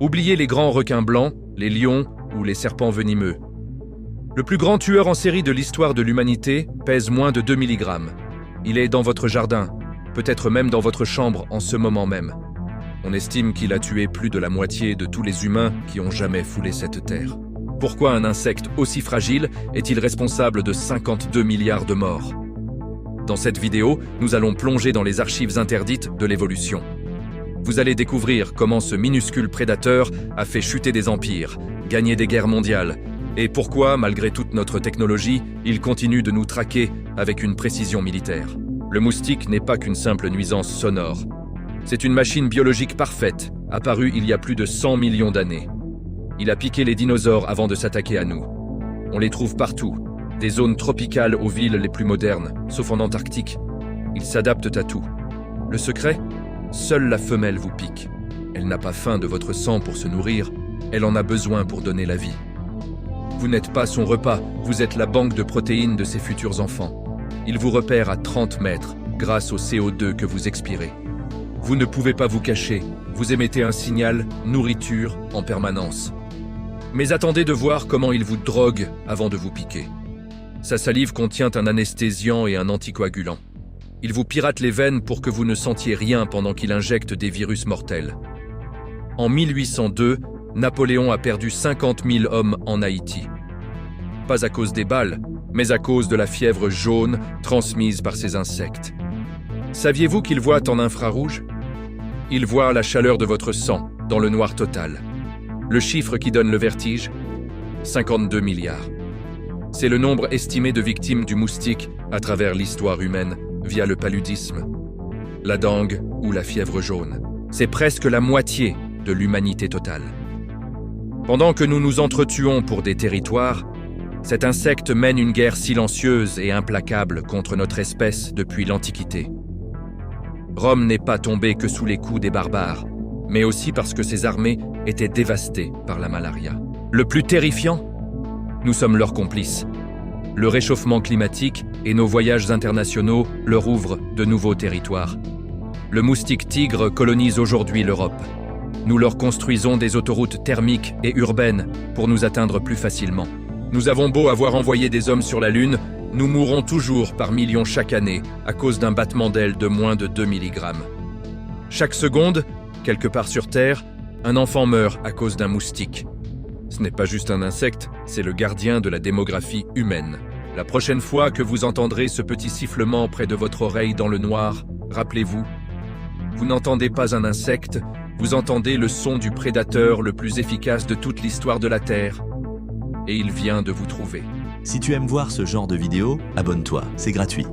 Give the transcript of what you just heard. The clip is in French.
Oubliez les grands requins blancs, les lions ou les serpents venimeux. Le plus grand tueur en série de l'histoire de l'humanité pèse moins de 2 mg. Il est dans votre jardin, peut-être même dans votre chambre en ce moment même. On estime qu'il a tué plus de la moitié de tous les humains qui ont jamais foulé cette terre. Pourquoi un insecte aussi fragile est-il responsable de 52 milliards de morts? Dans cette vidéo, nous allons plonger dans les archives interdites de l'évolution. Vous allez découvrir comment ce minuscule prédateur a fait chuter des empires, gagner des guerres mondiales, et pourquoi, malgré toute notre technologie, il continue de nous traquer avec une précision militaire. Le moustique n'est pas qu'une simple nuisance sonore. C'est une machine biologique parfaite, apparue il y a plus de 100 millions d'années. Il a piqué les dinosaures avant de s'attaquer à nous. On les trouve partout, des zones tropicales aux villes les plus modernes, sauf en Antarctique. Ils s'adaptent à tout. Le secret? Seule la femelle vous pique. Elle n'a pas faim de votre sang pour se nourrir, elle en a besoin pour donner la vie. Vous n'êtes pas son repas, vous êtes la banque de protéines de ses futurs enfants. Il vous repère à 30 mètres grâce au CO2 que vous expirez. Vous ne pouvez pas vous cacher, vous émettez un signal nourriture en permanence. Mais attendez de voir comment il vous drogue avant de vous piquer. Sa salive contient un anesthésiant et un anticoagulant. Il vous pirate les veines pour que vous ne sentiez rien pendant qu'il injecte des virus mortels. En 1802, Napoléon a perdu 50 000 hommes en Haïti. Pas à cause des balles, mais à cause de la fièvre jaune transmise par ces insectes. Saviez-vous qu'il voit en infrarouge? Il voit la chaleur de votre sang dans le noir total. Le chiffre qui donne le vertige? 52 milliards. C'est le nombre estimé de victimes du moustique à travers l'histoire humaine via le paludisme, la dengue ou la fièvre jaune. C'est presque la moitié de l'humanité totale. Pendant que nous nous entretuons pour des territoires, cet insecte mène une guerre silencieuse et implacable contre notre espèce depuis l'Antiquité. Rome n'est pas tombée que sous les coups des barbares, mais aussi parce que ses armées étaient dévastées par la malaria. Le plus terrifiant? Nous sommes leurs complices. Le réchauffement climatique et nos voyages internationaux leur ouvrent de nouveaux territoires. Le moustique tigre colonise aujourd'hui l'Europe. Nous leur construisons des autoroutes thermiques et urbaines pour nous atteindre plus facilement. Nous avons beau avoir envoyé des hommes sur la Lune, nous mourrons toujours par millions chaque année à cause d'un battement d'aile de moins de 2 mg. Chaque seconde, quelque part sur Terre, un enfant meurt à cause d'un moustique. Ce n'est pas juste un insecte, c'est le gardien de la démographie humaine. La prochaine fois que vous entendrez ce petit sifflement près de votre oreille dans le noir, rappelez-vous, vous n'entendez pas un insecte, vous entendez le son du prédateur le plus efficace de toute l'histoire de la Terre. Et il vient de vous trouver. Si tu aimes voir ce genre de vidéos, abonne-toi, c'est gratuit.